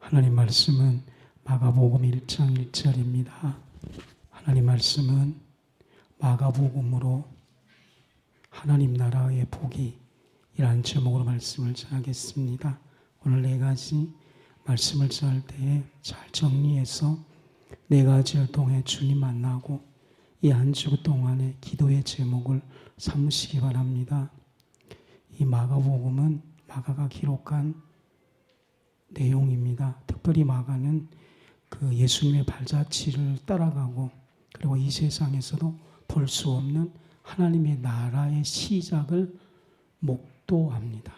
하나님 말씀은 마가복음 1장 1절입니다. 하나님 말씀은 마가복음으로 하나님 나라의 복이 이라는 제목으로 말씀을 전하겠습니다. 오늘 네 가지 말씀을 전할 때에 잘 정리해서 네 가지를 통해 주님 만나고 이 한 주 동안의 기도의 제목을 삼으시기 바랍니다. 이 마가복음은 마가가 기록한 내용입니다. 특별히 마가는 그 예수님의 발자취를 따라가고 그리고 이 세상에서도 볼 수 없는 하나님의 나라의 시작을 목도합니다.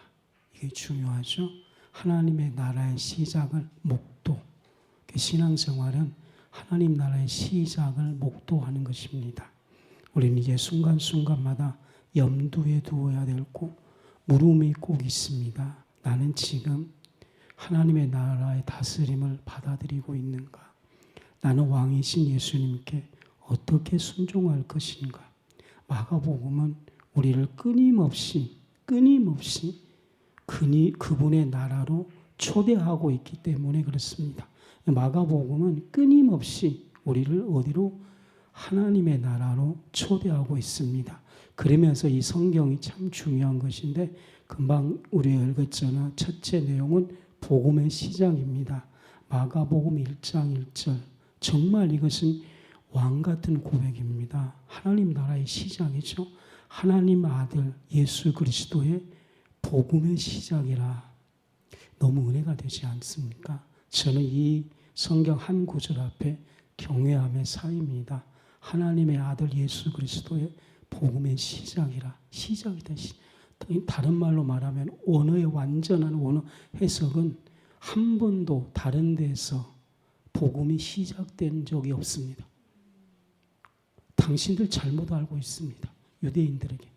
이게 중요하죠. 하나님의 나라의 시작을 목도. 신앙생활은 하나님 나라의 시작을 목도하는 것입니다. 우리는 이제 순간순간마다 염두에 두어야 되고 물음이 꼭 있습니다. 나는 지금 하나님의 나라의 다스림을 받아들이고 있는가? 나는 왕이신 예수님께 어떻게 순종할 것인가? 마가복음은 우리를 끊임없이 그분의 나라로 초대하고 있기 때문에 그렇습니다. 마가복음은 끊임없이 우리를 어디로? 하나님의 나라로 초대하고 있습니다. 그러면서 이 성경이 참 중요한 것인데 금방 우리가 읽었잖아. 첫째 내용은 복음의 시작입니다. 마가복음 1장 1절. 정말 이것은 왕 같은 고백입니다. 하나님 나라의 시작이죠. 하나님 아들 예수 그리스도의 복음의 시작이라. 너무 은혜가 되지 않습니까? 저는 이 성경 한 구절 앞에 경외함의 사입니다. 하나님의 아들 예수 그리스도의 복음의 시작이라. 시작이다. 다른 말로 말하면 언어의 완전한 언어 해석은 한 번도 다른 데서 복음이 시작된 적이 없습니다. 당신들 잘못 알고 있습니다. 유대인들에게.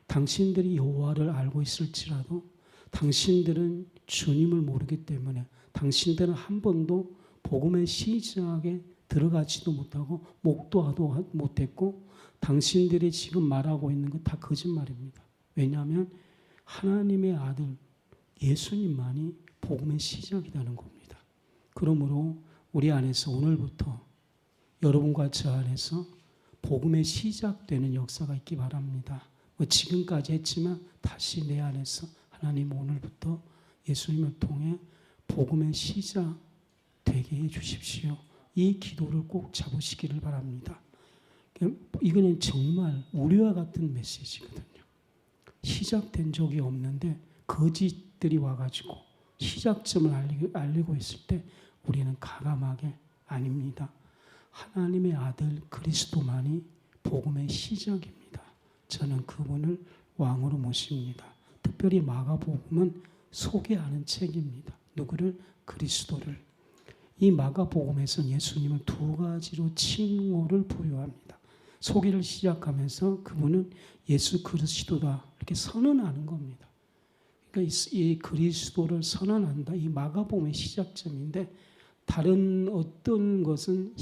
당신들이 여호와를 알고 있을지라도 당신들은 주님을 모르기 때문에 당신들은 한 번도 복음의 시작에 들어가지도 못하고 목도하도 못했고 당신들이 지금 말하고 있는 건 다 거짓말입니다. 왜냐하면 하나님의 아들 예수님만이 복음의 시작이라는 겁니다. 그러므로 우리 안에서 오늘부터 여러분과 저 안에서 복음의 시작되는 역사가 있기 바랍니다. 지금까지 했지만 다시 내 안에서 하나님 오늘부터 예수님을 통해 복음의 시작 되게 해 주십시오. 이 기도를 꼭 잡으시기를 바랍니다. 이거는 정말 우리와 같은 메시지거든요. 시작된 적이 없는데 거짓들이 와가지고 시작점을 알리고 있을 때 우리는 가감하게 아닙니다. 하나님의 아들 그리스도만이 복음의 시작입니다. 저는 그분을 왕으로 모십니다. 특별히 마가복음은 소개하는 책입니다. 누구를? 그리스도를. 이 마가복음에서는 예수님을 두 가지로 칭호를 부여합니다. 소개를 시작하면서 그분은 예수 그리스도다 이렇게 선언하는 겁니다. 그러니까 이 그리스도를 선언한다. 이 마가복음의 시작점인데 다른 어떤 것은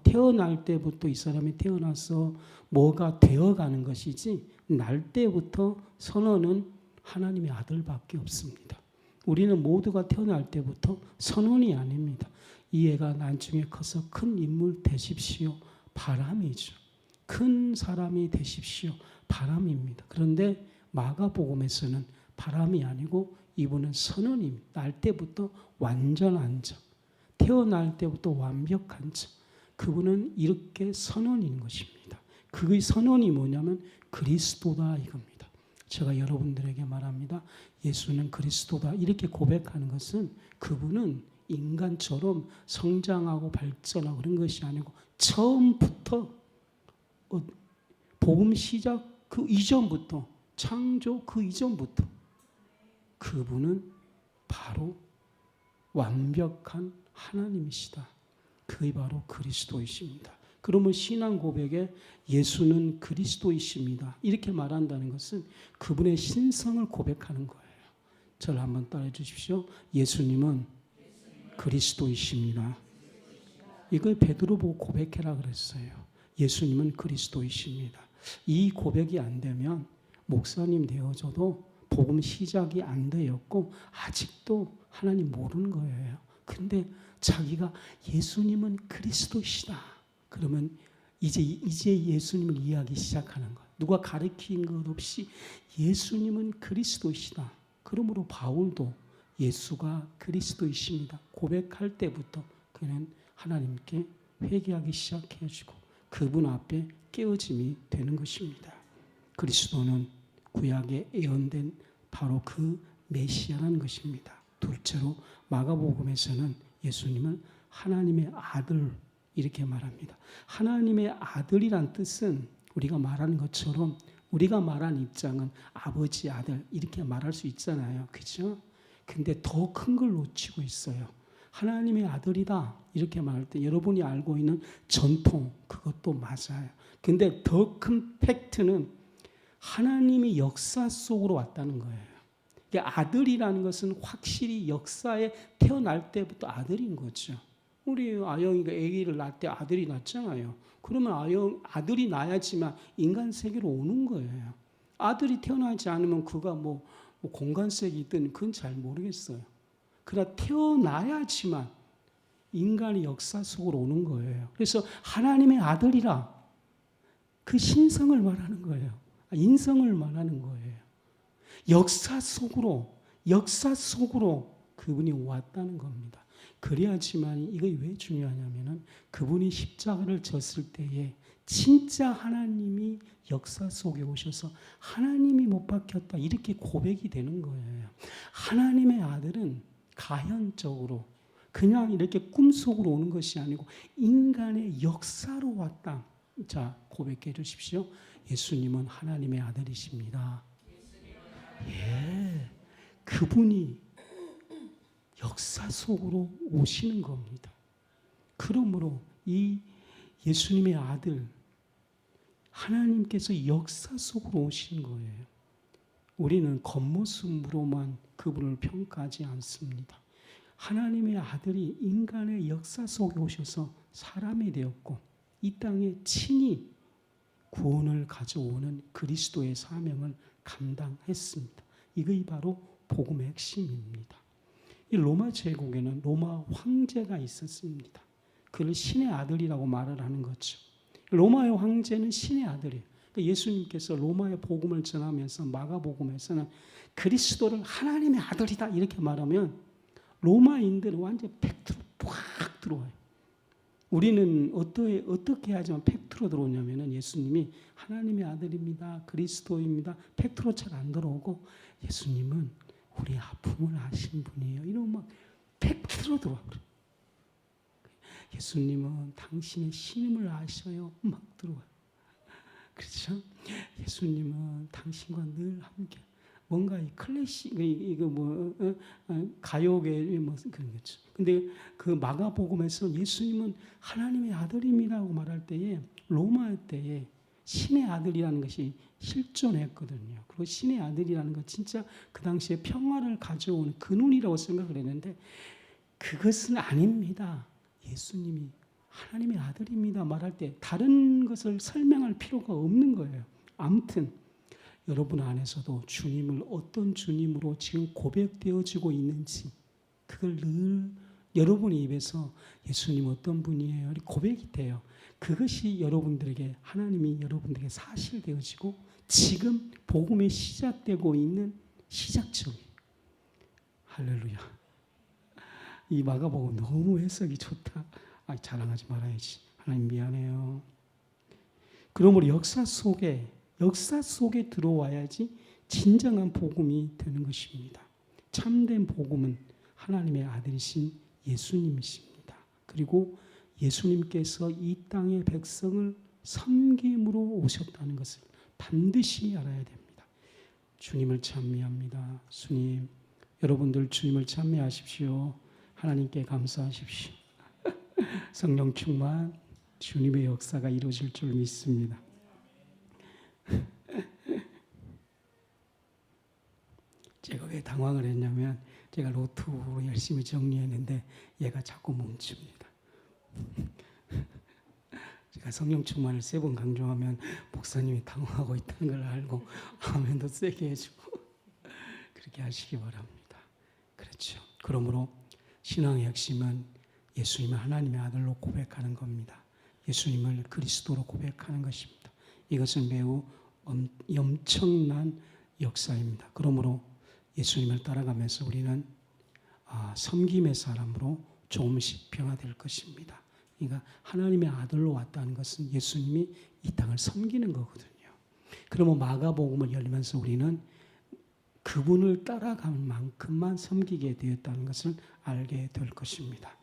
태어날 때부터 이 사람이 태어나서 뭐가 되어가는 것이지 날 때부터 선언은 하나님의 아들밖에 없습니다. 우리는 모두가 태어날 때부터 선언이 아닙니다. 이 애가 나중에 커서 큰 인물 되십시오. 바람이죠. 큰 사람이 되십시오. 바람입니다. 그런데 마가복음에서는 바람이 아니고 이분은 선언입니다. 날 때부터 완전한 자. 태어날 때부터 완벽한 자. 그분은 이렇게 선언인 것입니다. 그 선언이 뭐냐면 그리스도다 이겁니다. 제가 여러분들에게 말합니다. 예수는 그리스도다 이렇게 고백하는 것은 그분은 인간처럼 성장하고 발전하고 그런 것이 아니고 처음부터 복음 시작 그 이전부터 창조 그 이전부터 그분은 바로 완벽한 하나님이시다. 그게 바로 그리스도이십니다. 그러면 신앙 고백에 예수는 그리스도이십니다. 이렇게 말한다는 것은 그분의 신성을 고백하는 거예요. 저를 한번 따라해 주십시오. 예수님은 그리스도이십니다. 이걸 베드로 보고 고백해라 그랬어요. 예수님은 그리스도이십니다. 이 고백이 안 되면 목사님 되어져도 복음 시작이 안 되었고 아직도 하나님 모르는 거예요. 근데 자기가 예수님은 그리스도시다. 그러면 이제 예수님을 이해하기 시작하는 거예요. 누가 가르친 것 없이 예수님은 그리스도시다. 그러므로 바울도 예수가 그리스도이십니다. 고백할 때부터 그는 하나님께 회개하기 시작해주고 그분 앞에 깨어짐이 되는 것입니다. 그리스도는 구약에 예언된 바로 그 메시아라는 것입니다. 둘째로 마가복음에서는 예수님을 하나님의 아들 이렇게 말합니다. 하나님의 아들이란 뜻은 우리가 말하는 것처럼 우리가 말한 입장은 아버지, 아들 이렇게 말할 수 있잖아요. 그렇죠? 근데 더 큰 걸 놓치고 있어요. 하나님의 아들이다 이렇게 말할 때 여러분이 알고 있는 전통 그것도 맞아요. 근데 더 큰 팩트는 하나님이 역사 속으로 왔다는 거예요. 아들이라는 것은 확실히 역사에 태어날 때부터 아들인 거죠. 우리 아영이가 아기를 낳을 때 아들이 낳잖아요. 그러면 아들이 낳아야지만 인간 세계로 오는 거예요. 아들이 태어나지 않으면 그가 뭐 공간색이든 그건 잘 모르겠어요. 그러나 태어나야지만 인간이 역사 속으로 오는 거예요. 그래서 하나님의 아들이라 그 신성을 말하는 거예요. 인성을 말하는 거예요. 역사 속으로 그분이 왔다는 겁니다. 그래야지만 이게 왜 중요하냐면은 그분이 십자가를 졌을 때에 진짜 하나님이 역사 속에 오셔서 하나님이 못 박혔다 이렇게 고백이 되는 거예요. 하나님의 아들은 가현적으로 그냥 이렇게 꿈속으로 오는 것이 아니고 인간의 역사로 왔다. 자, 고백해 주십시오. 예수님은 하나님의 아들이십니다. 예, 그분이 역사 속으로 오시는 겁니다. 그러므로 이 예수님의 아들 하나님께서 역사 속으로 오신 거예요. 우리는 겉모습으로만 그분을 평가하지 않습니다. 하나님의 아들이 인간의 역사 속에 오셔서 사람이 되었고 이 땅에 친히 구원을 가져오는 그리스도의 사명을 감당했습니다. 이것이 바로 복음의 핵심입니다. 이 로마 제국에는 로마 황제가 있었습니다. 그를 신의 아들이라고 말을 하는 거죠. 로마의 황제는 신의 아들이에요. 예수님께서 로마의 복음을 전하면서 마가복음에서는 그리스도를 하나님의 아들이다 이렇게 말하면 로마인들은 완전 팩트로 팍 들어와요. 우리는 어떻게 하지만 팩트로 들어오냐면은 예수님이 하나님의 아들입니다. 그리스도입니다. 팩트로 잘 안 들어오고 예수님은 우리 아픔을 아신 분이에요. 이러면 막 팩트로 들어와. 예수님은 당신의 신임을 아셔요. 막 들어와요. 그렇죠? 예수님은 당신과 늘 함께 뭔가 이 클래식 이거 뭐 가요계 뭐 그런 거죠. 근데 그 마가복음에서 예수님은 하나님의 아들입니다라고 말할 때에 로마 때에 신의 아들이라는 것이 실존했거든요. 그리고 신의 아들이라는 것 진짜 그 당시에 평화를 가져오는 근원이라고 생각을 했는데 그것은 아닙니다. 예수님이 하나님의 아들입니다 말할 때 다른 것을 설명할 필요가 없는 거예요. 아무튼 여러분 안에서도 주님을 어떤 주님으로 지금 고백되어지고 있는지 그걸 늘 여러분의 입에서 예수님 어떤 분이에요? 고백이 돼요. 그것이 여러분들에게 하나님이 여러분들에게 사실되어지고 지금 복음이 시작되고 있는 시작점이에요. 할렐루야. 이 마가복음 너무 해석이 좋다. 자랑하지 말아야지. 하나님 미안해요. 그러므로 역사 속에 들어와야지 진정한 복음이 되는 것입니다. 참된 복음은 하나님의 아들이신 예수님이십니다. 그리고 예수님께서 이 땅의 백성을 섬김으로 오셨다는 것을 반드시 알아야 됩니다. 주님을 찬미합니다. 주님, 여러분들 주님을 찬미하십시오. 하나님께 감사하십시오. 성령 충만 주님의 역사가 이루어질 줄 믿습니다. 제가 왜 당황을 했냐면 제가 노트북으로 열심히 정리했는데 얘가 자꾸 멈춥니다. 제가 성령 충만을 3번 강조하면 목사님이 당황하고 있다는 걸 알고 아멘도 세게 해주고 그렇게 하시기 바랍니다. 그렇죠. 그러므로 신앙의 핵심은 예수님을 하나님의 아들로 고백하는 겁니다. 예수님을 그리스도로 고백하는 것입니다. 이것은 매우 엄청난 역사입니다. 그러므로 예수님을 따라가면서 우리는 섬김의 사람으로 조금씩 변화될 것입니다. 그러니까 하나님의 아들로 왔다는 것은 예수님이 이 땅을 섬기는 거거든요. 그러면 마가복음을 열면서 우리는 그분을 따라가는 만큼만 섬기게 되었다는 것을 알게 될 것입니다.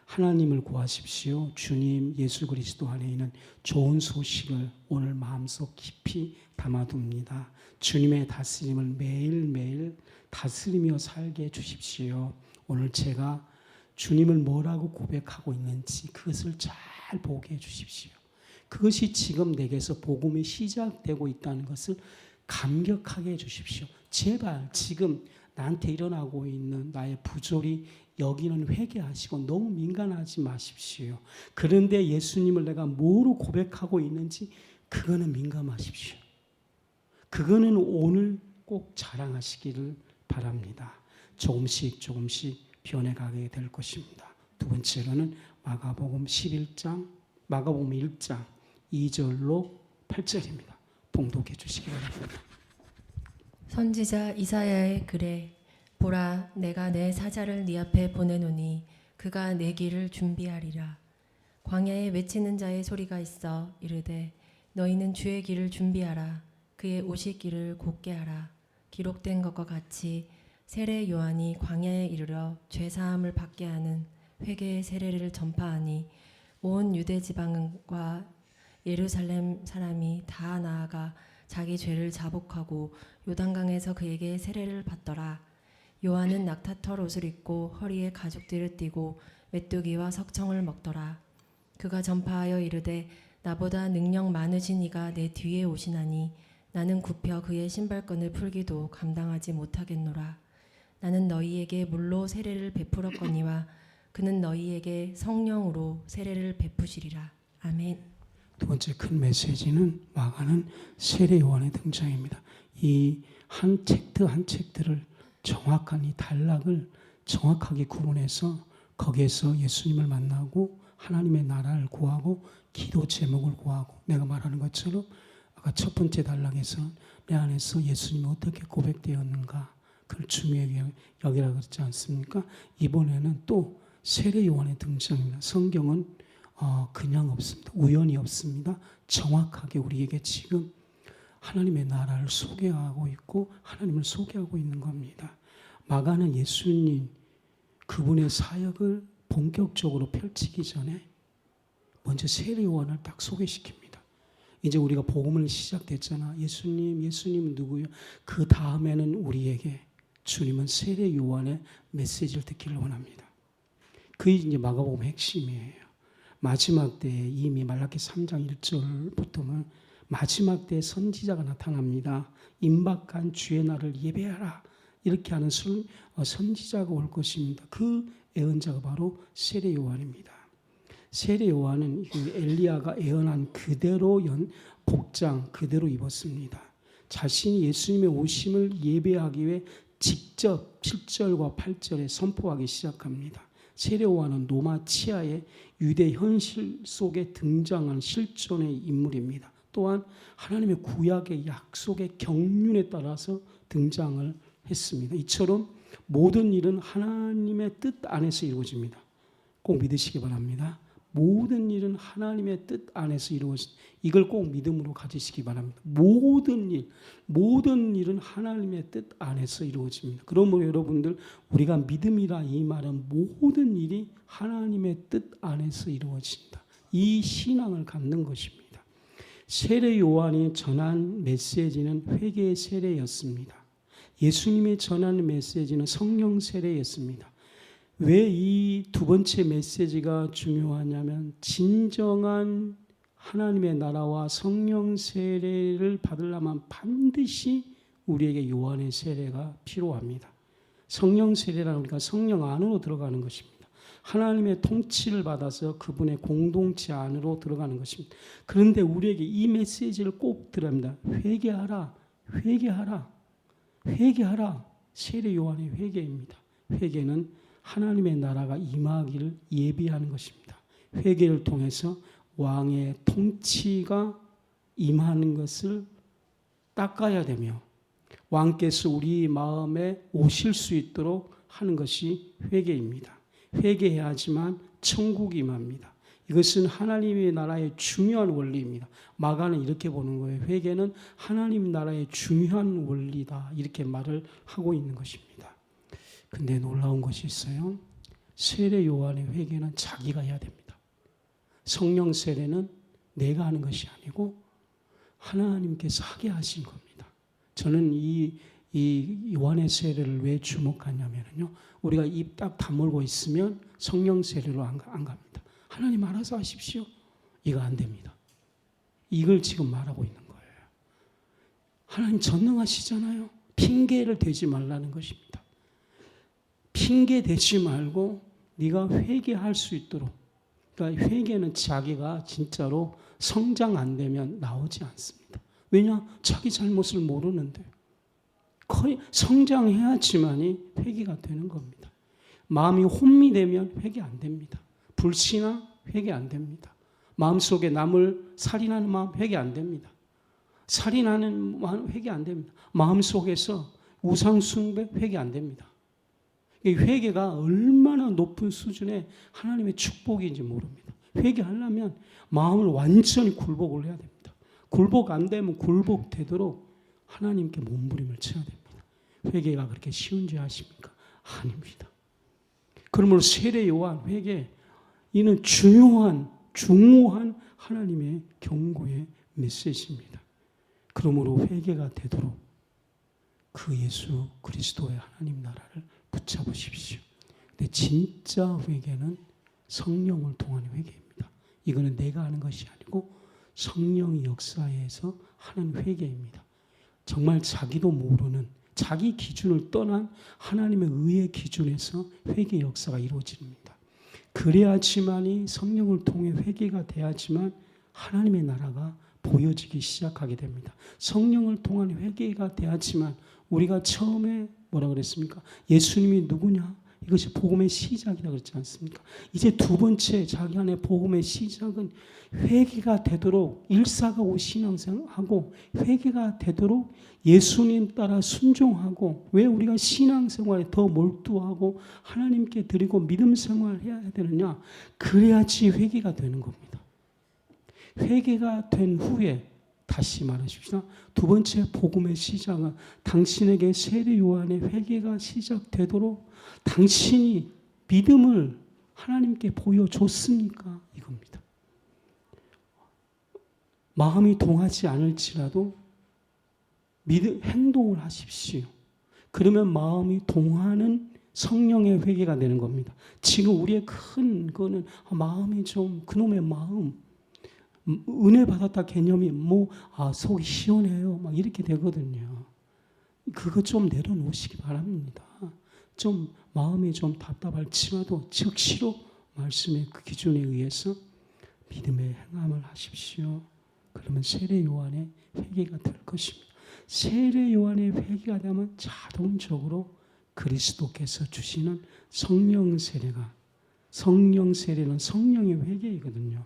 하나님을 구하십시오. 주님 예수 그리스도 안에 있는 좋은 소식을 오늘 마음속 깊이 담아둡니다. 주님의 다스림을 매일매일 다스리며 살게 해주십시오. 오늘 제가 주님을 뭐라고 고백하고 있는지 그것을 잘 보게 해주십시오. 그것이 지금 내게서 복음이 시작되고 있다는 것을 감격하게 해주십시오. 제발 지금 나한테 일어나고 있는 나의 부조리 여기는 회개하시고 너무 민감하지 마십시오. 그런데 예수님을 내가 뭐로 고백하고 있는지 그거는 민감하십시오. 그거는 오늘 꼭 자랑하시기를 바랍니다. 조금씩 변해가게 될 것입니다. 두 번째로는 마가복음 1장 2절로 8절입니다. 봉독해 주시기 바랍니다. 선지자 이사야의 글에 보라 내가 내 사자를 네 앞에 보내노니 그가 내 길을 준비하리라. 광야에 외치는 자의 소리가 있어 이르되 너희는 주의 길을 준비하라. 그의 오실 길을 곧게 하라. 기록된 것과 같이 세례 요한이 광야에 이르러 죄 사함을 받게 하는 회개의 세례를 전파하니 온 유대 지방과 예루살렘 사람이 다 나아가 자기 죄를 자복하고 요단강에서 그에게 세례를 받더라. 요한은 낙타털 옷을 입고 허리에 가죽띠를 띠고 메뚜기와 석청을 먹더라. 그가 전파하여 이르되 나보다 능력 많으신 이가 내 뒤에 오시나니 나는 굽혀 그의 신발끈을 풀기도 감당하지 못하겠노라. 나는 너희에게 물로 세례를 베풀었거니와 그는 너희에게 성령으로 세례를 베푸시리라. 아멘. 두 번째 큰 메시지는 마가는 세례 요한의 등장입니다. 이 한 챕터 한 챕터를 정확한 이 단락을 정확하게 구분해서 거기에서 예수님을 만나고 하나님의 나라를 구하고 기도 제목을 구하고 내가 말하는 것처럼 아까 첫 번째 단락에서 내 안에서 예수님이 어떻게 고백되었는가 그걸 중요하게 여기라 그랬지 않습니까? 이번에는 또 세례 요한의 등장입니다. 성경은 그냥 없습니다. 우연히 없습니다. 정확하게 우리에게 지금 하나님의 나라를 소개하고 있고 하나님을 소개하고 있는 겁니다. 마가는 예수님 그분의 사역을 본격적으로 펼치기 전에 먼저 세례 요한을 딱 소개시킵니다. 이제 우리가 복음을 시작됐잖아. 예수님 누구요? 그 다음에는 우리에게 주님은 세례 요한의 메시지를 듣기를 원합니다. 그게 이제 마가복음 핵심이에요. 마지막 때에 이미 말라기 3장 1절부터는 마지막 때에 선지자가 나타납니다. 임박한 주의 날을 예배하라. 이렇게 하는 선지자가 올 것입니다. 그 예언자가 바로 세례 요한입니다. 세례 요한은 엘리야가 예언한 그대로 복장 그대로 입었습니다. 자신이 예수님의 오심을 예배하기 위해 직접 7절과 8절에 선포하기 시작합니다. 세례 요한은 로마 치하의 유대 현실 속에 등장한 실존의 인물입니다. 또한 하나님의 구약의 약속의 경륜에 따라서 등장을 했습니다. 이처럼 모든 일은 하나님의 뜻 안에서 이루어집니다. 꼭 믿으시기 바랍니다. 모든 일은 하나님의 뜻 안에서 이루어집니다. 이걸 꼭 믿음으로 가지시기 바랍니다. 모든 일은 하나님의 뜻 안에서 이루어집니다. 그러므로 여러분들 우리가 믿음이라 이 말은 모든 일이 하나님의 뜻 안에서 이루어진다. 이 신앙을 갖는 것입니다. 세례 요한이 전한 메시지는 회개의 세례였습니다. 예수님이 전하는 메시지는 성령 세례였습니다. 왜 이 두 번째 메시지가 중요하냐면 진정한 하나님의 나라와 성령 세례를 받으려면 반드시 우리에게 요한의 세례가 필요합니다. 성령 세례라는 우리가 성령 안으로 들어가는 것입니다. 하나님의 통치를 받아서 그분의 공동체 안으로 들어가는 것입니다. 그런데 우리에게 이 메시지를 꼭 들어야 합니다. 회개하라. 세례 요한의 회개입니다. 회개는 하나님의 나라가 임하기를 예비하는 것입니다. 회개를 통해서 왕의 통치가 임하는 것을 닦아야 되며 왕께서 우리 마음에 오실 수 있도록 하는 것이 회개입니다. 회개해야지만 천국이 임합니다. 이것은 하나님의 나라의 중요한 원리입니다. 마가는 이렇게 보는 거예요. 회개는 하나님 나라의 중요한 원리다. 이렇게 말을 하고 있는 것입니다. 근데 놀라운 것이 있어요. 세례 요한의 회개는 자기가 해야 됩니다. 성령 세례는 내가 하는 것이 아니고 하나님께서 하게 하신 겁니다. 저는 이 요한의 세례를 왜 주목하냐면요. 우리가 입 딱 다물고 있으면 성령 세례로 안 갑니다. 하나님 알아서 하십시오. 이거 안 됩니다. 이걸 지금 말하고 있는 거예요. 하나님 전능하시잖아요. 핑계를 대지 말라는 것입니다. 핑계 대지 말고 네가 회개할 수 있도록. 그러니까 회개는 자기가 진짜로 성장 안 되면 나오지 않습니다. 왜냐? 자기 잘못을 모르는데. 거의 성장해야지만이 회개가 되는 겁니다. 마음이 혼미되면 회개 안 됩니다. 불신앙 회개 안 됩니다. 마음속에 남을 살인하는 마음 회개 안 됩니다. 살인하는 마음 회개 안 됩니다. 마음속에서 우상 숭배 회개 안 됩니다. 이 회개가 얼마나 높은 수준의 하나님의 축복인지 모릅니다. 회개하려면 마음을 완전히 굴복을 해야 됩니다. 굴복 안 되면 굴복되도록 하나님께 몸부림을 쳐야 됩니다. 회개가 그렇게 쉬운지 아십니까? 아닙니다. 그러므로 세례 요한 회개 이는 중요한 하나님의 경고의 메시지입니다. 그러므로 회개가 되도록 그 예수 그리스도의 하나님 나라를 붙잡으십시오. 근데 진짜 회개는 성령을 통한 회개입니다. 이거는 내가 하는 것이 아니고 성령의 역사에서 하는 회개입니다. 정말 자기도 모르는 자기 기준을 떠난 하나님의 의의 기준에서 회개 역사가 이루어집니다. 그래야지만이 성령을 통해 회개가 돼야지만 하나님의 나라가 보여지기 시작하게 됩니다. 성령을 통한 회개가 돼야지만 우리가 처음에 뭐라 그랬습니까? 예수님이 누구냐? 이것이 복음의 시작이다 그랬지 않습니까? 이제 두 번째 자기 안에 복음의 시작은 회개가 되도록 일사하고 신앙생활하고 회개가 되도록 예수님 따라 순종하고 왜 우리가 신앙생활에 더 몰두하고 하나님께 드리고 믿음 생활을 해야 되느냐? 그래야지 회개가 되는 겁니다. 회개가 된 후에 다시 말하십시다. 두 번째 복음의 시작은 당신에게 세례 요한의 회개가 시작되도록 당신이 믿음을 하나님께 보여줬습니까? 이겁니다. 마음이 동하지 않을지라도 행동을 하십시오. 그러면 마음이 동하는 성령의 회개가 되는 겁니다. 지금 우리의 큰 거는 마음이 좀 그놈의 마음 은혜 받았다 개념이 속이 시원해요 막 이렇게 되거든요. 그거 좀 내려놓으시기 바랍니다. 좀 마음이 좀 답답할지라도 즉시로 말씀의 그 기준에 의해서 믿음의 행함을 하십시오. 그러면 세례 요한의 회개가 될 것입니다. 세례 요한의 회개가 되면 자동적으로 그리스도께서 주시는 성령 세례는 성령의 회개이거든요.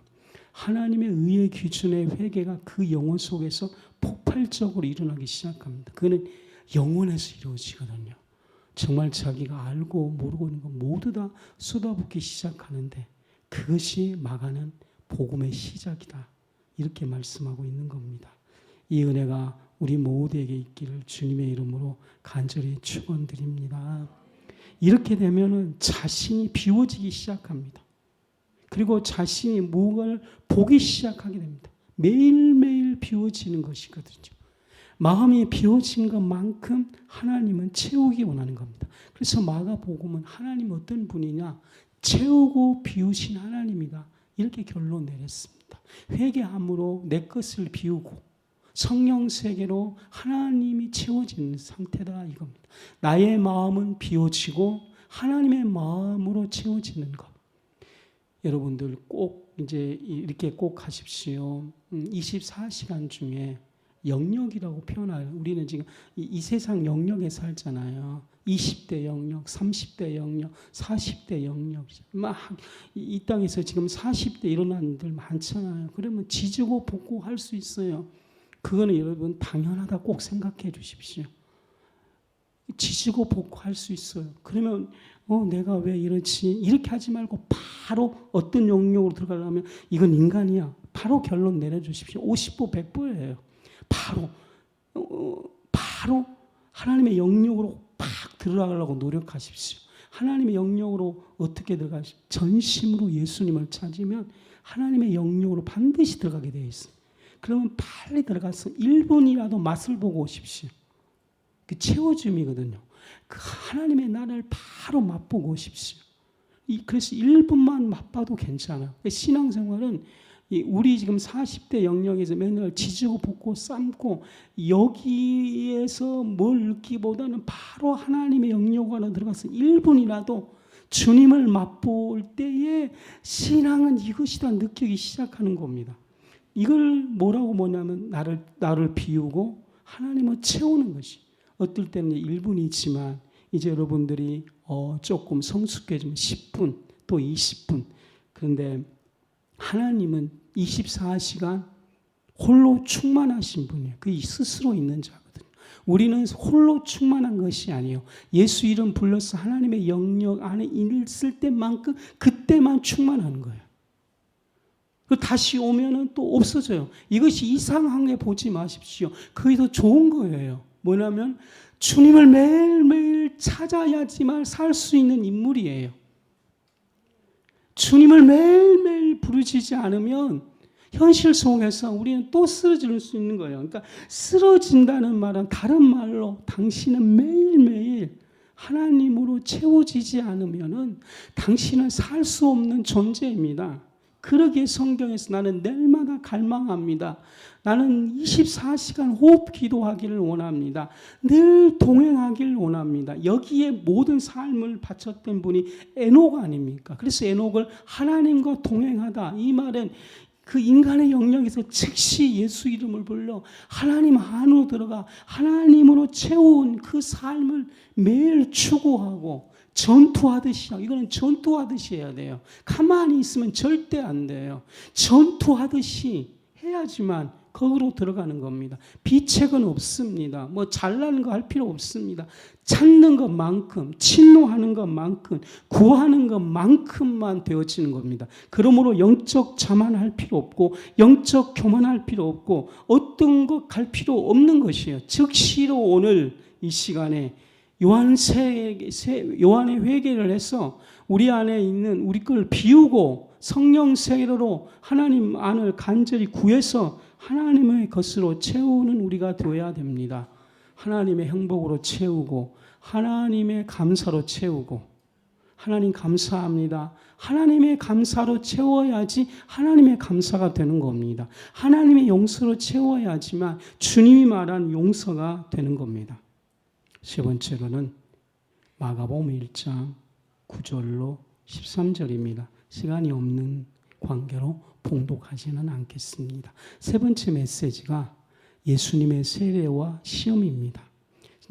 하나님의 의의 기준의 회개가 그 영혼 속에서 폭발적으로 일어나기 시작합니다. 그거는 영혼에서 이루어지거든요. 정말 자기가 알고 모르고 있는 거 모두 다 쏟아붓기 시작하는데 그것이 마가는 복음의 시작이다. 이렇게 말씀하고 있는 겁니다. 이 은혜가 우리 모두에게 있기를 주님의 이름으로 간절히 축원드립니다. 이렇게 되면은 자신이 비워지기 시작합니다. 그리고 자신이 무엇을 보기 시작하게 됩니다. 매일매일 비워지는 것이거든요. 마음이 비워진 것만큼 하나님은 채우기 원하는 겁니다. 그래서 마가복음은 하나님 어떤 분이냐? 채우고 비우신 하나님이다. 이렇게 결론 내렸습니다. 회개함으로 내 것을 비우고 성령 세계로 하나님이 채워지는 상태다 이겁니다. 나의 마음은 비워지고 하나님의 마음으로 채워지는 것. 여러분들 꼭 이제 이렇게 꼭 하십시오. 24시간 중에 영역이라고 표현해요. 우리는 지금 이 세상 영역에 살잖아요. 20대 영역, 30대 영역, 40대 영역. 막 이 땅에서 지금 40대 일어나는 들 많잖아요. 그러면 지지고 볶고 할 수 있어요. 그거는 여러분 당연하다 꼭 생각해 주십시오. 지지고 볶고 할 수 있어요. 그러면 내가 왜 이렇지? 이렇게 하지 말고 바로 어떤 영역으로 들어가려면 이건 인간이야. 바로 결론 내려주십시오. 50보 100보예요. 바로 하나님의 영역으로 팍 들어가려고 노력하십시오. 하나님의 영역으로 어떻게 들어가십시오? 전심으로 예수님을 찾으면 하나님의 영역으로 반드시 들어가게 되어 있습니다. 그러면 빨리 들어가서 1분이라도 맛을 보고 오십시오. 그 채워줌이거든요. 그 하나님의 나라를 바로 맛보고 오십시오. 그래서 1분만 맛봐도 괜찮아요. 신앙생활은 우리 지금 40대 영역에서 맨날 지지고 볶고 삶고 여기에서 뭘 느끼기보다는 바로 하나님의 영역 안에 들어가서 1분이라도 주님을 맛볼 때에 신앙은 이것이다 느끼기 시작하는 겁니다. 이걸 뭐냐면 나를 비우고 하나님을 채우는 것이. 어떨 때는 1분이지만 이제 여러분들이 조금 성숙해지면 10분 또 20분. 그런데 하나님은 24시간 홀로 충만하신 분이에요. 그 스스로 있는 자거든요. 우리는 홀로 충만한 것이 아니에요. 예수 이름 불러서 하나님의 영역 안에 있을 때만큼 그때만 충만한 거예요. 다시 오면은 또 없어져요. 이것이 이상하게 보지 마십시오. 그게 더 좋은 거예요. 뭐냐면 주님을 매일매일 찾아야지만 살 수 있는 인물이에요. 주님을 매일매일 부르짖지 않으면 현실 속에서 우리는 또 쓰러질 수 있는 거예요. 그러니까 쓰러진다는 말은 다른 말로 당신은 매일매일 하나님으로 채워지지 않으면 당신은 살 수 없는 존재입니다. 그러기에 성경에서 나는 날마다 갈망합니다. 나는 24시간 호흡 기도하기를 원합니다. 늘 동행하기를 원합니다. 여기에 모든 삶을 바쳤던 분이 에녹 아닙니까? 그래서 에녹을 하나님과 동행하다. 이 말은 그 인간의 영역에서 즉시 예수 이름을 불러 하나님 안으로 들어가 하나님으로 채운 그 삶을 매일 추구하고 전투하듯이, 이거는 전투하듯이 해야 돼요. 가만히 있으면 절대 안 돼요. 전투하듯이 해야지만 거기로 들어가는 겁니다. 비책은 없습니다. 뭐 잘나는 거 할 필요 없습니다. 찾는 것만큼, 침노하는 것만큼, 구하는 것만큼만 되어지는 겁니다. 그러므로 영적 자만할 필요 없고 영적 교만할 필요 없고 어떤 것 갈 필요 없는 것이에요. 즉시로 오늘 이 시간에 요한의 회개를 해서 우리 안에 있는 우리 걸 비우고 성령 세례로 하나님 안을 간절히 구해서 하나님의 것으로 채우는 우리가 되어야 됩니다. 하나님의 행복으로 채우고 하나님의 감사로 채우고 하나님 감사합니다. 하나님의 감사로 채워야지 하나님의 감사가 되는 겁니다. 하나님의 용서로 채워야지만 주님이 말한 용서가 되는 겁니다. 세 번째로는 마가복음 1장 9절로 13절입니다. 시간이 없는 관계로 봉독하지는 않겠습니다. 세 번째 메시지가 예수님의 세례와 시험입니다.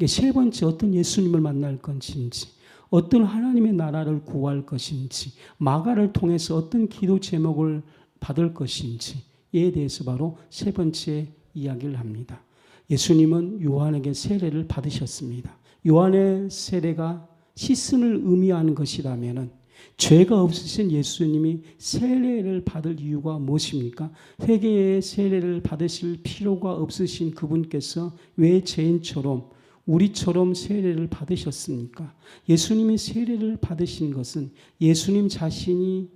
세 번째 어떤 예수님을 만날 것인지, 어떤 하나님의 나라를 구할 것인지, 마가를 통해서 어떤 기도 제목을 받을 것인지에 대해서 바로 세 번째 이야기를 합니다. 예수님은 요한에게 세례를 받으셨습니다. 요한의 세례가 씻음을 의미하는 것이라면 죄가 없으신 예수님이 세례를 받을 이유가 무엇입니까? 회개의 세례를 받으실 필요가 없으신 그분께서 왜 죄인처럼 우리처럼 세례를 받으셨습니까? 예수님이 세례를 받으신 것은 예수님 자신이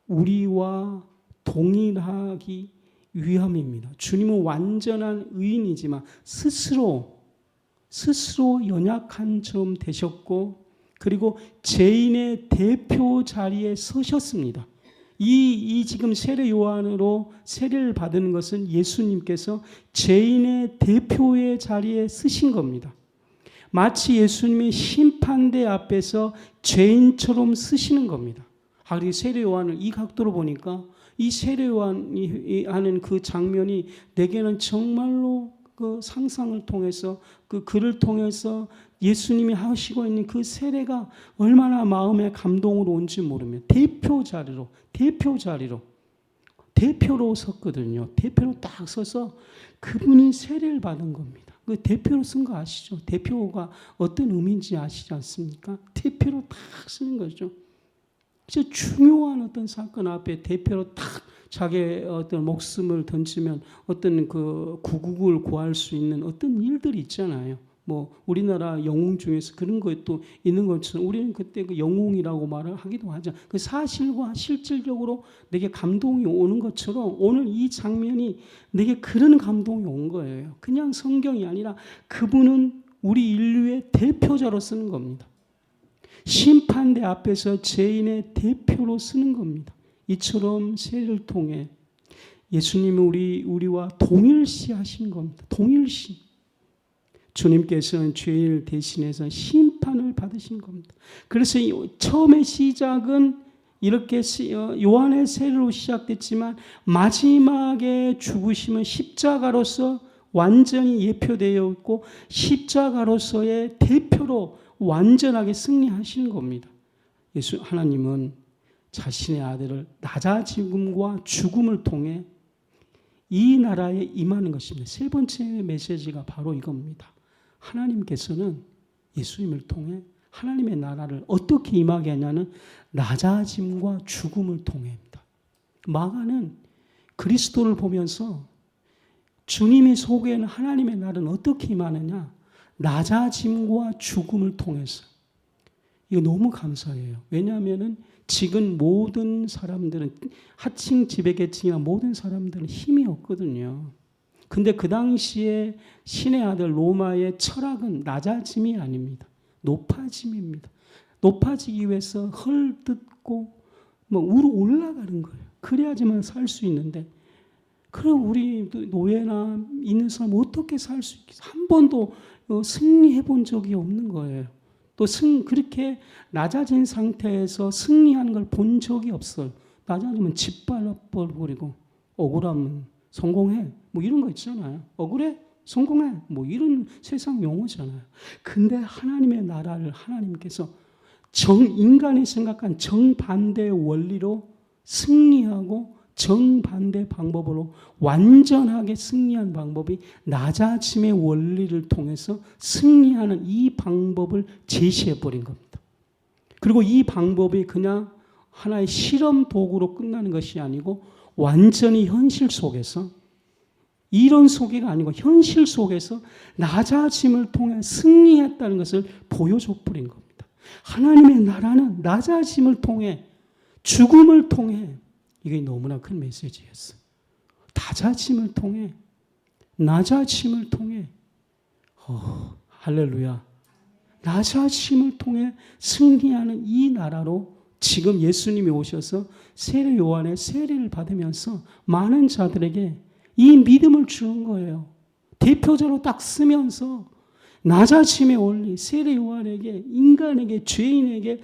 우리와 동일하기 위함입니다. 주님은 완전한 의인이지만 스스로 연약한 점 되셨고 그리고 죄인의 대표 자리에 서셨습니다. 이 지금 세례 요한으로 세례를 받는 것은 예수님께서 죄인의 대표의 자리에 서신 겁니다. 마치 예수님이 심판대 앞에서 죄인처럼 서시는 겁니다. 그리고 세례 요한을 이 각도로 보니까 이 세례요한이 하는 그 장면이 내게는 정말로 그 상상을 통해서 그 글을 통해서 예수님이 하시고 있는 그 세례가 얼마나 마음에 감동으로 온지 모르면 대표 자리로 섰거든요. 대표로 딱 서서 그분이 세례를 받은 겁니다. 그 대표로 쓴 거 아시죠? 대표가 어떤 의미인지 아시지 않습니까? 대표로 딱 쓰는 거죠. 진짜 중요한 어떤 사건 앞에 대표로 딱 자기의 어떤 목숨을 던지면 어떤 그 구국을 구할 수 있는 어떤 일들이 있잖아요. 뭐 우리나라 영웅 중에서 그런 것도 있는 것처럼 우리는 그때 그 영웅이라고 말을 하기도 하죠. 그 사실과 실질적으로 내게 감동이 오는 것처럼 오늘 이 장면이 내게 그런 감동이 온 거예요. 그냥 성경이 아니라 그분은 우리 인류의 대표자로 쓰는 겁니다. 심판대 앞에서 죄인의 대표로 쓰는 겁니다. 이처럼 세례를 통해 예수님이 우리와 동일시 하신 겁니다. 동일시. 주님께서는 죄인을 대신해서 심판을 받으신 겁니다. 그래서 처음에 시작은 이렇게 요한의 세례로 시작됐지만 마지막에 죽으심은 십자가로서 완전히 예표되어 있고 십자가로서의 대표로 완전하게 승리하시는 겁니다. 하나님은 자신의 아들을 낮아짐과 죽음을 통해 이 나라에 임하는 것입니다. 세 번째 메시지가 바로 이겁니다. 하나님께서는 예수님을 통해 하나님의 나라를 어떻게 임하게 하냐는 낮아짐과 죽음을 통해입니다. 마가는 그리스도를 보면서 주님이 소개하는 하나님의 나라는 어떻게 임하느냐? 낮아짐과 죽음을 통해서. 이거 너무 감사해요. 왜냐하면 지금 모든 사람들은 하층 지배계층이나 모든 사람들은 힘이 없거든요. 근데 그 당시에 신의 아들 로마의 철학은 낮아짐이 아닙니다. 높아짐입니다. 높아지기 위해서 헐뜯고 위로 올라가는 거예요. 그래야지만 살 수 있는데 그럼 우리 노예나 있는 사람 어떻게 살 수 있겠어요? 한 번도 승리해 본 적이 없는 거예요. 또 그렇게 낮아진 상태에서 승리하는 걸 본 적이 없어요. 낮아지면 짓밟아버리고 억울하면 성공해. 이런 거 있잖아요. 억울해? 성공해. 이런 세상 용어잖아요. 근데 하나님의 나라를 하나님께서 인간이 생각한 정반대의 원리로 승리하고 정반대 방법으로 완전하게 승리한 방법이 낮아짐의 원리를 통해서 승리하는 이 방법을 제시해버린 겁니다. 그리고 이 방법이 그냥 하나의 실험 도구로 끝나는 것이 아니고 완전히 현실 속에서 이론 속이가 아니고 현실 속에서 낮아짐을 통해 승리했다는 것을 보여줘 버린 겁니다. 하나님의 나라는 낮아짐을 통해 죽음을 통해 이게 너무나 큰 메시지였어요. 낮아짐을 통해 할렐루야. 낮아짐을 통해 승리하는 이 나라로 지금 예수님이 오셔서 세례 요한의 세례를 받으면서 많은 자들에게 이 믿음을 주는 거예요. 대표자로 딱 쓰면서 낮아짐의 원리, 세례 요한에게, 인간에게, 죄인에게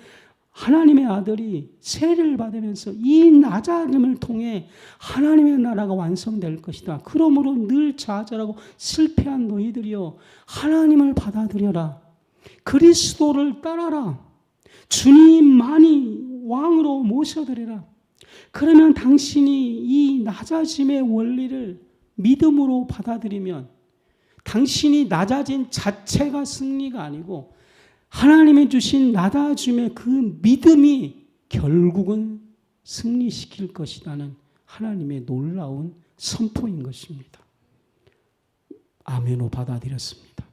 하나님의 아들이 세례를 받으면서 이 낮아짐을 통해 하나님의 나라가 완성될 것이다. 그러므로 늘 좌절하고 실패한 너희들이여 하나님을 받아들여라. 그리스도를 따라라. 주님만이 왕으로 모셔드리라. 그러면 당신이 이 낮아짐의 원리를 믿음으로 받아들이면 당신이 낮아진 자체가 승리가 아니고 하나님이 주신 낮아짐의 그 믿음이 결국은 승리시킬 것이라는 하나님의 놀라운 선포인 것입니다. 아멘으로 받아들였습니다.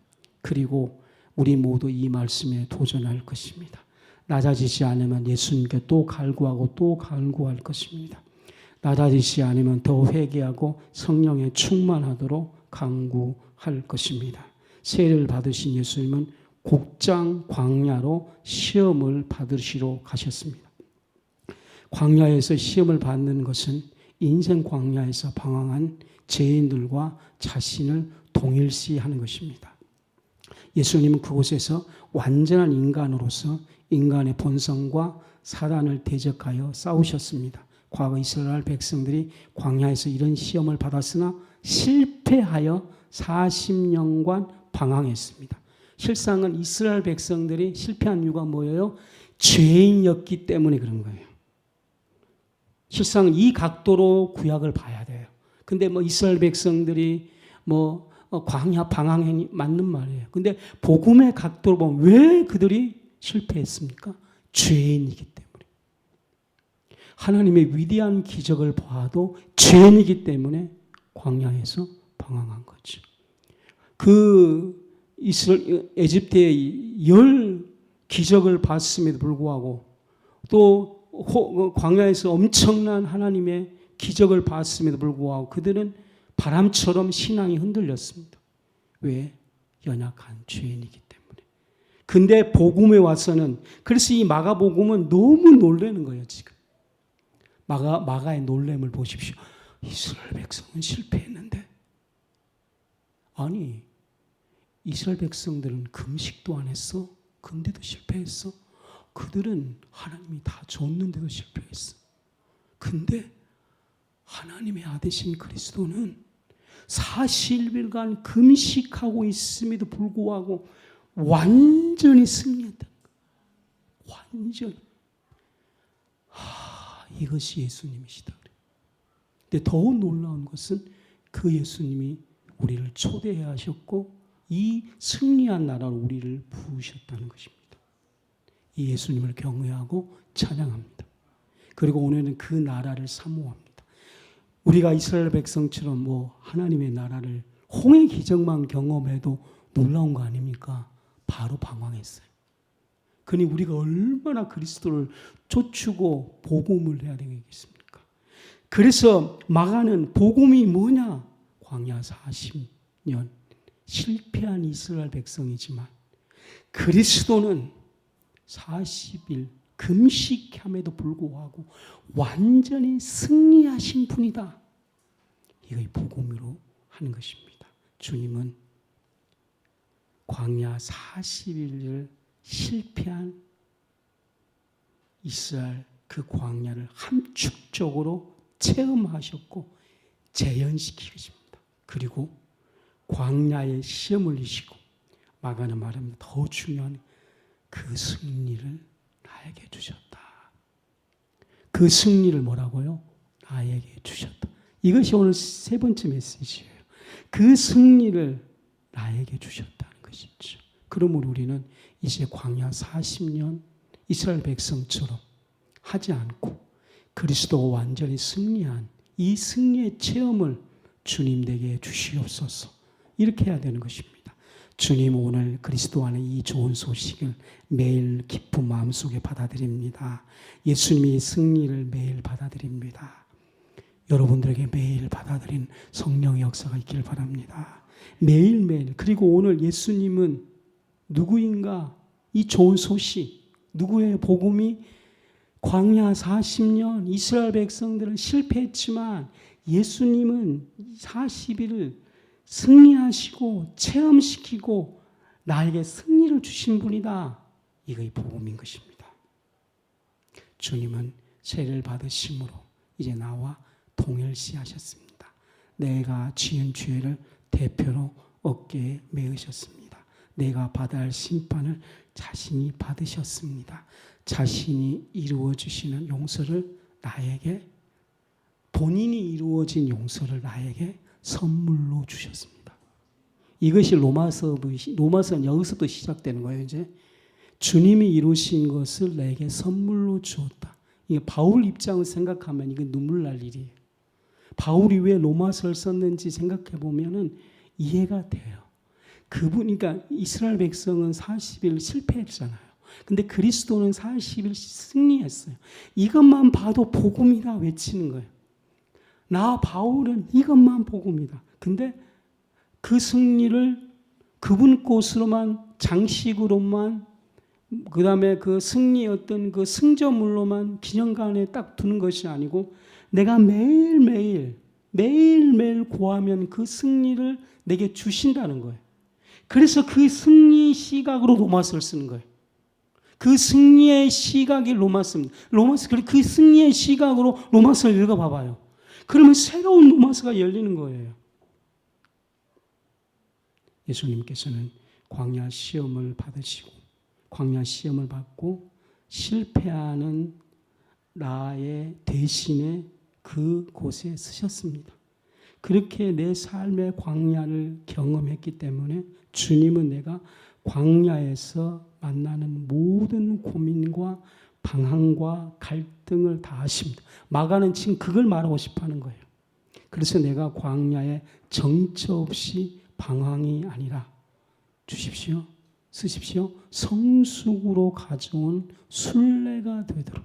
그리고 우리 모두 이 말씀에 도전할 것입니다. 낮아지지 않으면 예수님께 또 갈구하고 또 갈구할 것입니다. 낮아지지 않으면 더 회개하고 성령에 충만하도록 간구할 것입니다. 세례를 받으신 예수님은 곡장 광야로 시험을 받으시러 가셨습니다. 광야에서 시험을 받는 것은 인생 광야에서 방황한 죄인들과 자신을 동일시하는 것입니다. 예수님은 그곳에서 완전한 인간으로서 인간의 본성과 사단을 대적하여 싸우셨습니다. 과거 이스라엘 백성들이 광야에서 이런 시험을 받았으나 실패하여 40년간 방황했습니다. 실상은 이스라엘 백성들이 실패한 이유가 뭐예요? 죄인이었기 때문에 그런 거예요. 실상 이 각도로 구약을 봐야 돼요. 근데 뭐 이스라엘 백성들이 뭐 광야 방황이 맞는 말이에요. 근데 복음의 각도로 보면 왜 그들이 실패했습니까? 죄인이기 때문에. 하나님의 위대한 기적을 봐도 죄인이기 때문에 광야에서 방황한 거죠. 그 에집트의 10 기적을 봤음에도 불구하고 또 광야에서 엄청난 하나님의 기적을 봤음에도 불구하고 그들은 바람처럼 신앙이 흔들렸습니다. 왜? 연약한 죄인이기 때문에. 근데 복음에 와서는, 그래서 이 마가복음은 너무 놀라는 거예요, 지금. 마가의 놀램을 보십시오. 이스라엘 백성은 실패했는데. 아니, 이스라엘 백성들은 금식도 안 했어. 근데도 실패했어. 그들은 하나님이 다 줬는데도 실패했어. 근데 하나님의 아들이신 그리스도는 40일간 금식하고 있음에도 불구하고 완전히 승리했다. 완전히. 이것이 예수님이시다. 근데 더 놀라운 것은 그 예수님이 우리를 초대하셨고 이 승리한 나라로 우리를 부으셨다는 것입니다. 이 예수님을 경외하고 찬양합니다. 그리고 오늘은 그 나라를 사모합니다. 우리가 이스라엘 백성처럼 뭐 하나님의 나라를 홍해 기적만 경험해도 놀라운 거 아닙니까? 바로 방황했어요. 그러니 우리가 얼마나 그리스도를 쫓고 복음을 해야 되겠습니까? 그래서 마가는 복음이 뭐냐? 광야 40년 실패한 이스라엘 백성이지만 그리스도는 40일 금식함에도 불구하고 완전히 승리하신 분이다. 이거 복음으로 하는 것입니다. 주님은 광야 40일을 실패한 이스라엘 그 광야를 함축적으로 체험하셨고 재현시키십니다. 그리고 광야의 시험을 이시고 마가는 말합니다. 더 중요한 그 승리를 나에게 주셨다. 그 승리를 뭐라고요? 나에게 주셨다. 이것이 오늘 세 번째 메시지예요. 그 승리를 나에게 주셨다는 것이죠. 그러므로 우리는 이제 광야 40년 이스라엘 백성처럼 하지 않고 그리스도가 완전히 승리한 이 승리의 체험을 주님 내게 주시옵소서. 이렇게 해야 되는 것입니다. 주님 오늘 그리스도 안에 이 좋은 소식을 매일 기쁜 마음속에 받아들입니다. 예수님의 승리를 매일 받아들입니다. 여러분들에게 매일 받아들인 성령의 역사가 있길 바랍니다. 매일매일. 그리고 오늘 예수님은 누구인가? 이 좋은 소식, 누구의 복음이 광야 40년 이스라엘 백성들은 실패했지만 예수님은 40일을 승리하시고 체험시키고 나에게 승리를 주신 분이다. 이것이 복음인 것입니다. 주님은 세례를 받으심으로 이제 나와 동일시하셨습니다. 내가 지은 죄를 대표로 어깨에 메으셨습니다. 내가 받아야 할 심판을 자신이 받으셨습니다. 자신이 이루어 주시는 용서를 나에게, 본인이 이루어진 용서를 나에게 선물로 주셨습니다. 이것이 로마서는 여기서도 시작되는 거예요. 이제 주님이 이루신 것을 내게 선물로 주었다. 이게 바울 입장을 생각하면 이건 눈물 날 일이에요. 바울이 왜 로마서를 썼는지 생각해 보면은 이해가 돼요. 그러니까 이스라엘 백성은 40일 실패했잖아요. 근데 그리스도는 40일 승리했어요. 이것만 봐도 복음이라 외치는 거예요. 나 바울은 이것만 복음이다. 근데 그 승리를 그분 것으로만, 장식으로만, 그 다음에 그 승리의 어떤 그 승저물로만 기념관에 딱 두는 것이 아니고 내가 매일매일 구하면 그 승리를 내게 주신다는 거예요. 그래서 그 승리 시각으로 로마서를 쓰는 거예요. 그 승리의 시각이 로마서입니다. 그 승리의 시각으로 로마서를 읽어봐봐요. 그러면 새로운 로마서가 열리는 거예요. 예수님께서는 광야 시험을 받으시고 광야 시험을 받고 실패하는 나의 대신에 그곳에 서셨습니다. 그렇게 내 삶의 광야를 경험했기 때문에 주님은 내가 광야에서 만나는 모든 고민과 방황과 갈등을 다 아십니다. 마가는 지금 그걸 말하고 싶어 하는 거예요. 그래서 내가 광야에 정처 없이 방황이 아니라 주십시오. 쓰십시오. 성숙으로 가져온 순례가 되도록.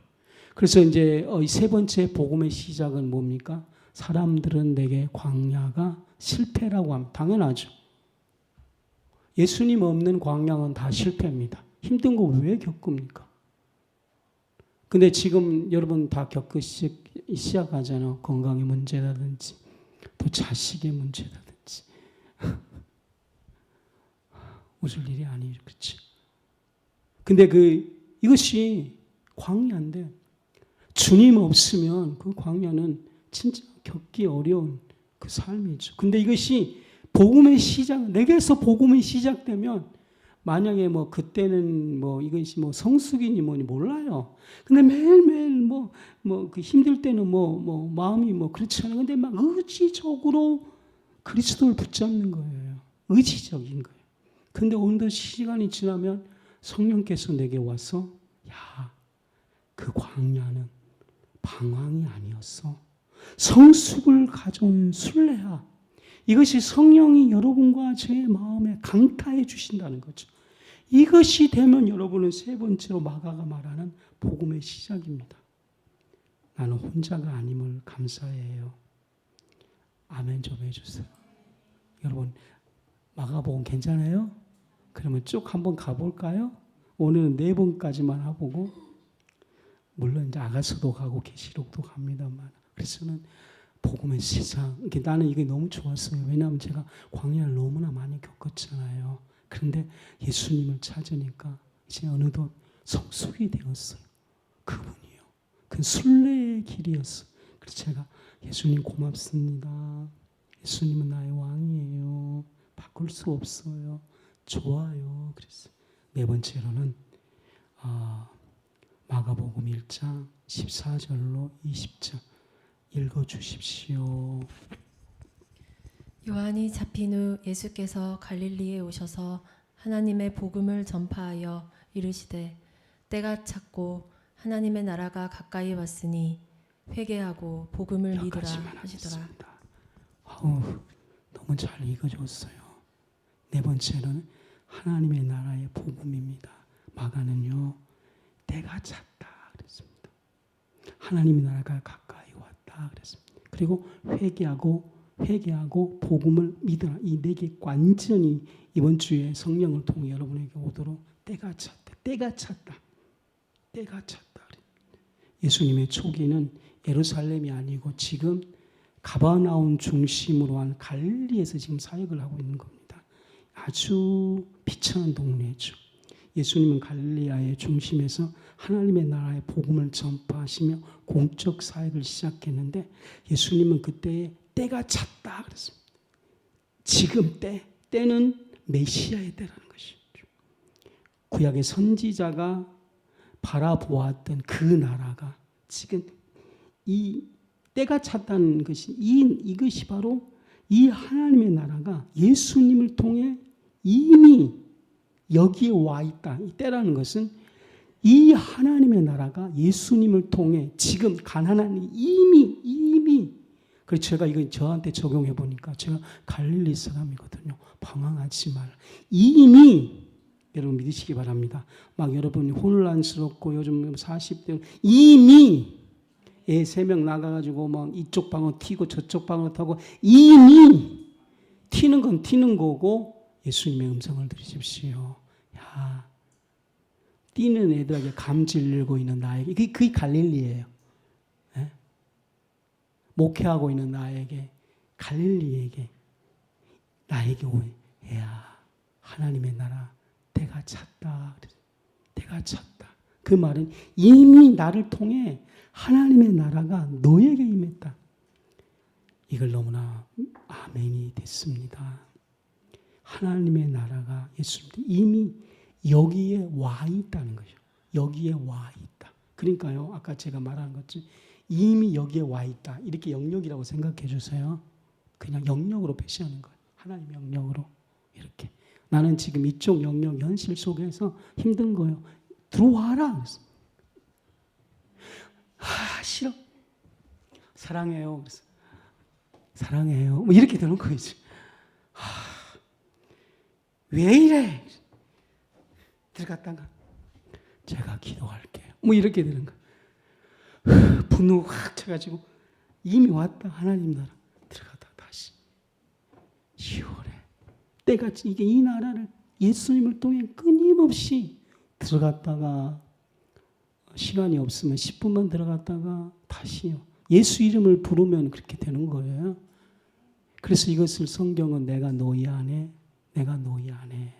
그래서 이제 세 번째 복음의 시작은 뭡니까? 사람들은 내게 광야가 실패라고 합니다. 당연하죠. 예수님 없는 광야는 다 실패입니다. 힘든 거 왜 겪습니까? 근데 지금 여러분 다 겪으시 시작하잖아요. 건강의 문제라든지 또 자식의 문제라든지 웃을 일이 아니죠. 그렇지? 근데 이것이 광야인데 주님 없으면 그 광야는 진짜 겪기 어려운 그 삶이죠. 근데 이것이 복음의 시작, 내게서 복음이 시작되면 만약에 뭐 그때는 뭐 이것이 뭐 성숙이니 뭐니 몰라요. 근데 매일매일 그 힘들 때는 마음이 그렇잖아요. 근데 막 의지적으로 그리스도를 붙잡는 거예요. 의지적인 거예요. 근데 어느 시간이 지나면 성령께서 내게 와서 야, 그 광야는 방황이 아니었어. 성숙을 가져온 순례야. 이것이 성령이 여러분과 제 마음에 강타해 주신다는 거죠. 이것이 되면 여러분은 세 번째로 마가가 말하는 복음의 시작입니다. 나는 혼자가 아님을 감사해요. 아멘 좀 해주세요. 여러분 마가복음 괜찮아요? 그러면 쭉 한번 가볼까요? 오늘은 4번까지만 해보고 물론 이제 아가서도 가고 계시록도 갑니다만 그래서는 복음의 시작. 나는 이게 너무 좋았어요. 왜냐하면 제가 광야를 너무나 많이 겪었잖아요. 그런데 예수님을 찾으니까 이제 어느덧 성숙이 되었어요. 그분이요. 그 순례의 길이었어요. 그래서 제가 예수님 고맙습니다. 예수님은 나의 왕이에요. 바꿀 수 없어요. 좋아요. 그랬어요. 4번째로는 마가복음 1장 14절로 20절 읽어주십시오. 요한이 잡힌 후 예수께서 갈릴리에 오셔서 하나님의 복음을 전파하여 이르시되 때가 찼고 하나님의 나라가 가까이 왔으니 회개하고 복음을 믿으라 하시더라. 너무 잘 읽어줬어요. 4번째는 하나님의 나라의 복음입니다. 마가는요, 때가 찼다 그랬습니다. 하나님의 나라가 가까이 왔다 그랬습니다. 그리고 회개하고 복음을 믿으라. 이 4개 완전히 이번 주에 성령을 통해 여러분에게 오도록 때가 찼다. 때가 찼다. 예수님의 초기는 예루살렘이 아니고 지금 가버나움 중심으로 한 갈릴리에서 지금 사역을 하고 있는 겁니다. 아주 비천한 동네죠. 예수님은 갈릴리아의 중심에서 하나님의 나라의 복음을 전파하시며 공적 사역을 시작했는데 예수님은 그때에 때가 찼다 그랬습니다. 지금 때는 메시아의 때라는 것이죠. 구약의 선지자가 바라보았던 그 나라가 지금 이 때가 찼다는 것이 이것이 바로 이 하나님의 나라가 예수님을 통해 이미 여기에 와 있다. 이 때라는 것은 이 하나님의 나라가 예수님을 통해 지금 가나안이 이미 그래서 제가 이거 저한테 적용해 보니까 제가 갈릴리 사람이거든요. 방황하지 말. 이미 여러분 믿으시기 바랍니다. 막 여러분이 혼란스럽고 요즘 40대 이미 애 3명 나가가지고 막 이쪽 방어 튀고 저쪽 방어 타고 이미 튀는 건 튀는 거고 예수님의 음성을 들으십시오. 야, 뛰는 애들에게 감질르고 있는 나에게 그게 갈릴리예요. 네? 목회하고 있는 나에게 갈릴리에게 나에게 오야 하나님의 나라 때가 찼다. 때가 찼다. 그 말은 이미 나를 통해 하나님의 나라가 너에게 임했다. 이걸 너무나 아멘이 됐습니다. 하나님의 나라가 예수님 이미 여기에 와 있다는 거죠. 여기에 와 있다. 그러니까요, 아까 제가 말한 것처럼 이미 여기에 와 있다. 이렇게 영역이라고 생각해 주세요. 그냥 영역으로 표시하는 거예요. 하나님 영역으로 이렇게. 나는 지금 이쪽 영역 현실 속에서 힘든 거예요. 들어와라. 그래서. 싫어. 사랑해요. 그래서. 사랑해요. 뭐 이렇게 되는 거예요. 왜 이래? 들어갔다가 제가 기도할게요. 뭐 이렇게 되는 거예요. 분노 확 쳐가지고 이미 왔다. 하나님 나라. 들어갔다 다시 10월에 때가 이게 이 나라를 예수님을 통해 끊임없이 들어갔다가 시간이 없으면 10분만 들어갔다가 다시요. 예수 이름을 부르면 그렇게 되는 거예요. 그래서 이것을 성경은 내가 너희 안에 내가 너희 안에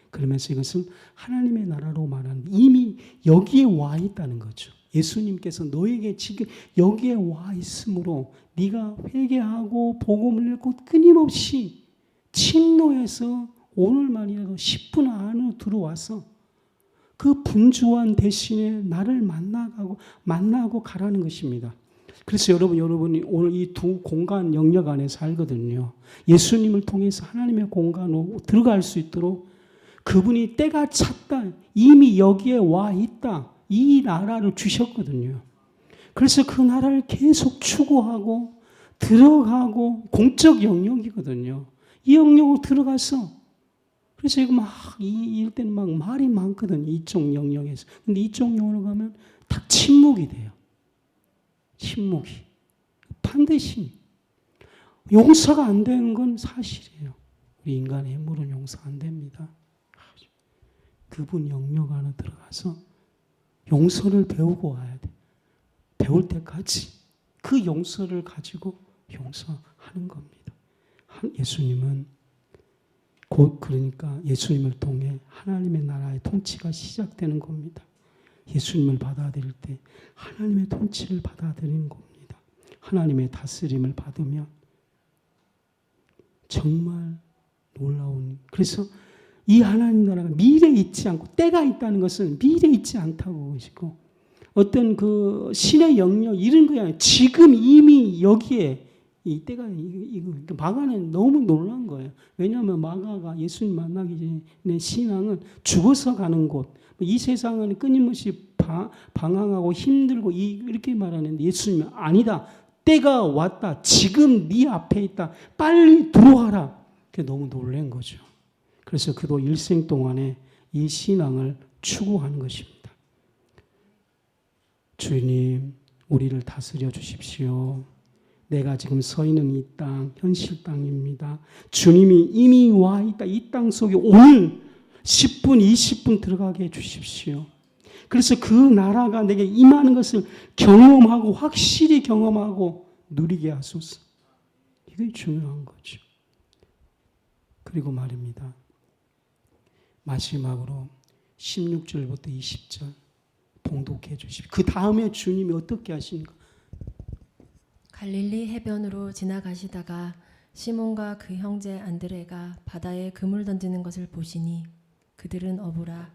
그러면서 이것을 하나님의 나라로 말하는 이미 여기에 와 있다는 거죠. 예수님께서 너에게 지금 여기에 와 있으므로 네가 회개하고 복음을 읽고 끊임없이 침노해서 오늘만이라도 10분 안으로 들어와서 그 분주한 대신에 나를 만나고 가라는 것입니다. 그래서 여러분이 오늘 이 두 공간 영역 안에 살거든요. 예수님을 통해서 하나님의 공간으로 들어갈 수 있도록 그분이 때가 찼다. 이미 여기에 와 있다. 이 나라를 주셨거든요. 그래서 그 나라를 계속 추구하고 들어가고 공적 영역이거든요. 이 영역으로 들어가서 그래서 이거 막 이럴 때는 막 말이 많거든요. 이쪽 영역에서. 근데 이쪽 영역으로 가면 딱 침묵이 돼요. 침묵이. 반드시 용서가 안 되는 건 사실이에요. 우리 인간의 힘으로는 용서 안 됩니다. 그분 영역 안에 들어가서 용서를 배우고 와야 돼. 배울 때까지 그 용서를 가지고 용서하는 겁니다. 예수님은 곧 그러니까 예수님을 통해 하나님의 나라의 통치가 시작되는 겁니다. 예수님을 받아들일 때 하나님의 통치를 받아들이는 겁니다. 하나님의 다스림을 받으면 정말 놀라운. 그래서 이 하나님 나라가 미래에 있지 않고 때가 있다는 것은 미래에 있지 않다고 보시고 어떤 그 신의 영역 이런 거 아니에요. 지금 이미 여기에 이 때가 이거 마가는 너무 놀란 거예요. 왜냐하면 마가가 예수님 만나기 전에 신앙은 죽어서 가는 곳. 이 세상은 끊임없이 방황하고 힘들고 이렇게 말하는데 예수님은 아니다. 때가 왔다. 지금 네 앞에 있다. 빨리 들어와라. 그게 너무 놀란 거죠. 그래서 그도 일생 동안에 이 신앙을 추구하는 것입니다. 주님, 우리를 다스려 주십시오. 내가 지금 서 있는 이 땅, 현실 땅입니다. 주님이 이미 와 있다. 이 땅 속에 오늘 10분, 20분 들어가게 해 주십시오. 그래서 그 나라가 내게 임하는 것을 경험하고 확실히 경험하고 누리게 하소서. 이게 중요한 거죠. 그리고 말입니다. 마지막으로 16절부터 20절 봉독해 주십시오. 그 다음에 주님이 어떻게 하십니까? 갈릴리 해변으로 지나가시다가 시몬과 그 형제 안드레가 바다에 그물 던지는 것을 보시니 그들은 어부라.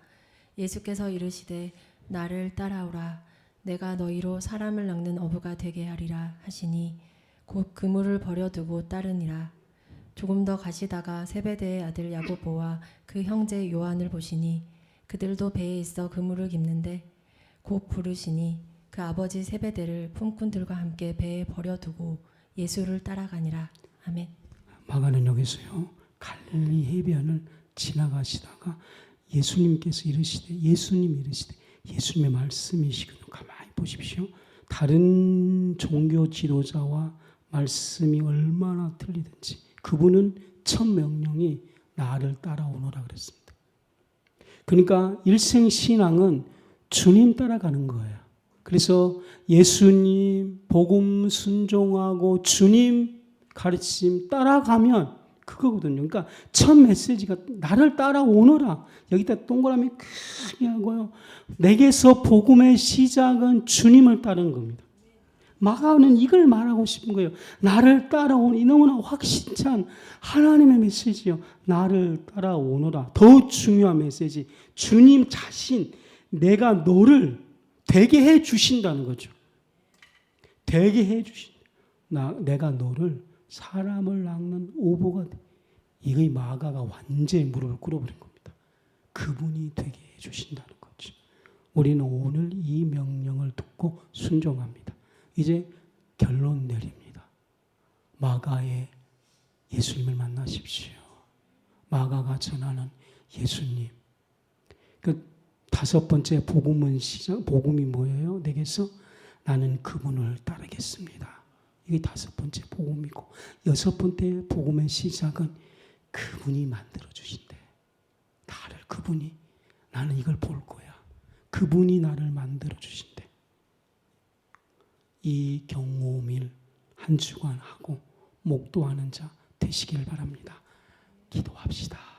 예수께서 이르시되 나를 따라오라. 내가 너희로 사람을 낚는 어부가 되게 하리라 하시니 곧 그물을 버려두고 따르니라. 조금 더 가시다가 세베대의 아들 야고보와 그 형제 요한을 보시니 그들도 배에 있어 그물을 깁는데 곧 부르시니 그 아버지 세베대를 품꾼들과 함께 배에 버려두고 예수를 따라가니라. 아멘. 마가는 여기서요. 갈릴리 해변을 지나가시다가 예수님께서 이르시되 예수님의 말씀이시거든요. 가만히 보십시오. 다른 종교 지도자와 말씀이 얼마나 틀리든지 그분은 첫 명령이 나를 따라오너라 그랬습니다. 그러니까 일생 신앙은 주님 따라가는 거예요. 그래서 예수님 복음 순종하고 주님 가르침 따라가면 그거거든요. 그러니까 첫 메시지가 나를 따라오너라. 여기다 동그라미 크게 하고요. 내게서 복음의 시작은 주님을 따르는 겁니다. 마가는 이걸 말하고 싶은 거예요. 나를 따라오는 이 너무나 확신찬 하나님의 메시지요. 나를 따라오너라. 더 중요한 메시지. 주님 자신 내가 너를 되게 해 주신다는 거죠. 되게 해 주신다. 내가 너를 사람을 낚는 오보가 돼. 이거 마가가 완전히 무릎을 꿇어버린 겁니다. 그분이 되게 해 주신다는 거죠. 우리는 오늘 이 명령을 듣고 순종합니다. 이제 결론 내립니다. 마가의 예수님을 만나십시오. 마가가 전하는 예수님. 그 다섯 번째 복음이 뭐예요? 내게서 나는 그분을 따르겠습니다. 이게 다섯 번째 복음이고, 여섯 번째 복음의 시작은 그분이 만들어 주신대. 나는 이걸 볼 거야. 그분이 나를 만들어 주신대. 이 경호밀 한 주간 하고 목도하는 자 되시길 바랍니다. 기도합시다.